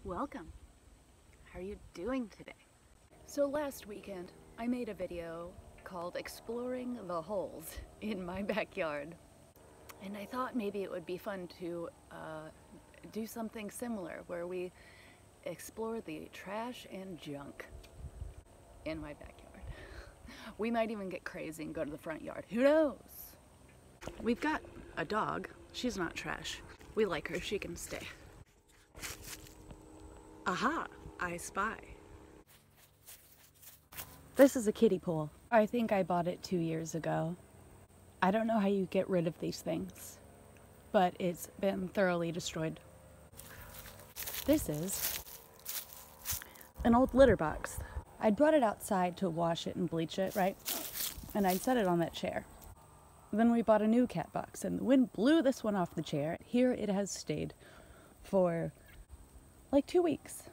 Welcome. How are you doing today? So last weekend I made a video called Exploring the Holes in my backyard, and I thought maybe it would be fun to do something similar where we explore the trash and junk in my backyard. We might even get crazy and go to the front yard. Who knows? We've got a dog. She's not trash. We like her. She can stay. Aha! I spy. This is a kiddie pool. I think I bought it 2 years ago. I don't know how you get rid of these things, but it's been thoroughly destroyed. This is an old litter box. I'd brought it outside to wash it and bleach it, right? And I'd set it on that chair. Then we bought a new cat box, and the wind blew this one off the chair. Here it has stayed for like 2 weeks.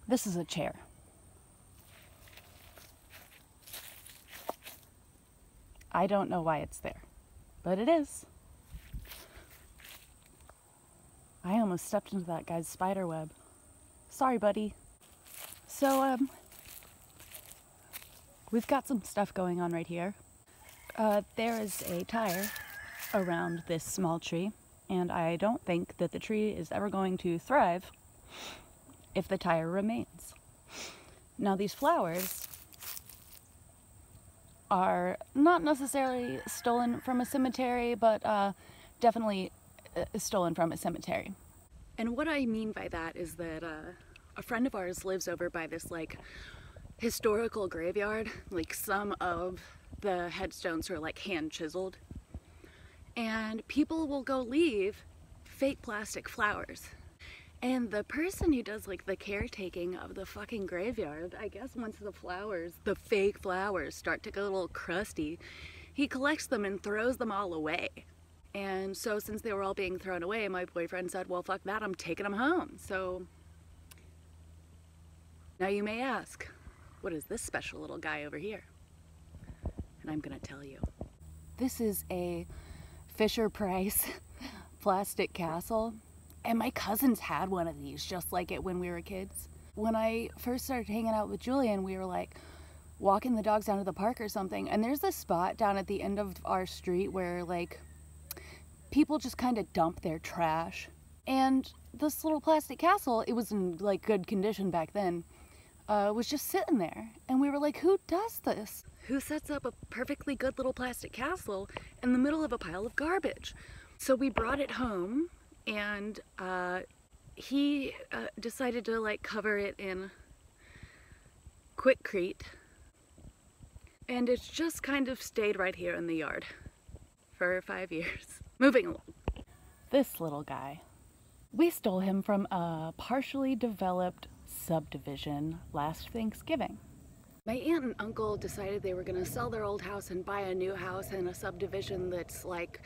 This is a chair. I don't know why it's there, but it is. I almost stepped into that guy's spider web. Sorry, buddy. So, we've got some stuff going on right here. There is a tire around this small tree, and I don't think that the tree is ever going to thrive if the tire remains. Now, these flowers are not necessarily stolen from a cemetery, but definitely stolen from a cemetery. And what I mean by that is that a friend of ours lives over by this like historical graveyard. Like, some of the headstones are like hand chiseled, and people will go leave fake plastic flowers. And the person who does like the caretaking of the fucking graveyard, I guess once the flowers, the fake flowers, start to go a little crusty, he collects them and throws them all away. And so since they were all being thrown away, my boyfriend said, well, fuck that, I'm taking them home. So now you may ask, what is this special little guy over here? And I'm gonna tell you. This is a Fisher-Price plastic castle. And my cousins had one of these just like it when we were kids. When I first started hanging out with Julian, we were like walking the dogs down to the park or something, and there's this spot down at the end of our street where like people just kind of dump their trash. And this little plastic castle, it was in like good condition back then, was just sitting there. And we were like, who does this? Who sets up a perfectly good little plastic castle in the middle of a pile of garbage? So we brought it home, and he decided to like cover it in Quikrete, and it's just kind of stayed right here in the yard for 5 years. Moving along. This little guy, we stole him from a partially developed subdivision last Thanksgiving. My aunt and uncle decided they were gonna sell their old house and buy a new house in a subdivision that's like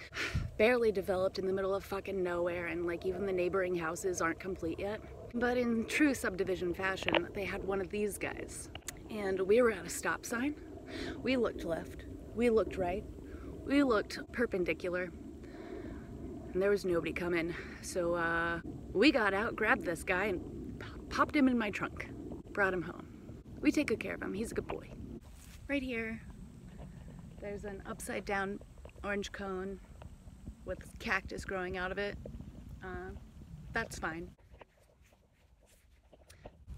barely developed in the middle of fucking nowhere, and like even the neighboring houses aren't complete yet. But in true subdivision fashion, they had one of these guys. And we were at a stop sign. We looked left, we looked right, we looked perpendicular, and there was nobody coming. So we got out, grabbed this guy, and popped him in my trunk. Brought him home. We take good care of him. He's a good boy. Right here, there's an upside down orange cone with cactus growing out of it. That's fine.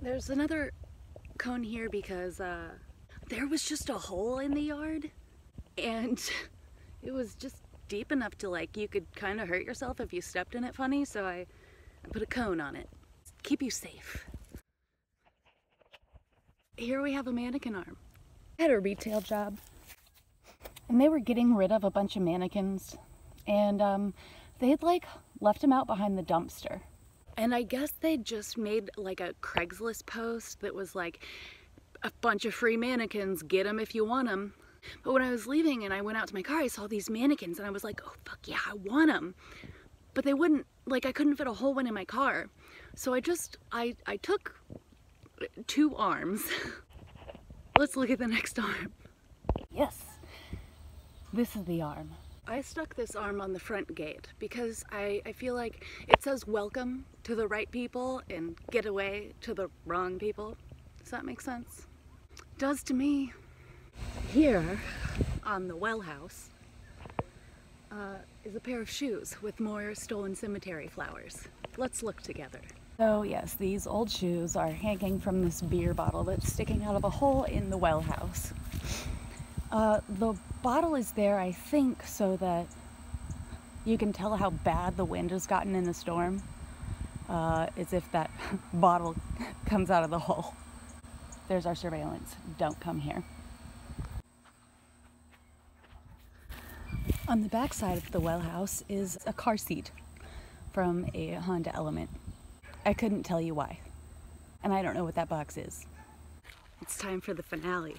There's another cone here because there was just a hole in the yard, and it was just deep enough to like you could kind of hurt yourself if you stepped in it funny, so I put a cone on it. Keep you safe. Here we have a mannequin arm. I had a retail job, and they were getting rid of a bunch of mannequins, and they'd like left them out behind the dumpster. And I guess they just made like a Craigslist post that was like, a bunch of free mannequins, get them if you want them. But when I was leaving and I went out to my car, I saw these mannequins and I was like, oh fuck yeah, I want them. But they wouldn't, like I couldn't fit a whole one in my car. So I took 2 arms. Let's look at the next arm. Yes, this is the arm. I stuck this arm on the front gate because I feel like it says welcome to the right people and get away to the wrong people. Does that make sense? Does to me. Here on the well house is a pair of shoes with more stolen cemetery flowers. Let's look together. So yes, these old shoes are hanging from this beer bottle that's sticking out of a hole in the well house. The bottle is there, I think, so that you can tell how bad the wind has gotten in the storm, as if that bottle comes out of the hole. There's our surveillance. Don't come here. On the back side of the well house is a car seat from a Honda Element. I couldn't tell you why, and I don't know what that box is. It's time for the finale.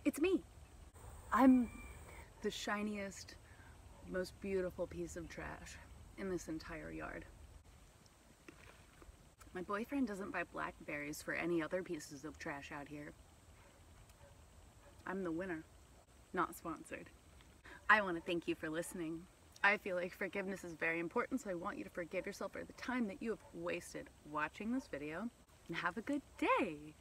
It's me. I'm the shiniest, most beautiful piece of trash in this entire yard. My boyfriend doesn't buy blackberries for any other pieces of trash out here. I'm the winner. Not sponsored. I want to thank you for listening. I feel like forgiveness is very important, so I want you to forgive yourself for the time that you have wasted watching this video, and have a good day.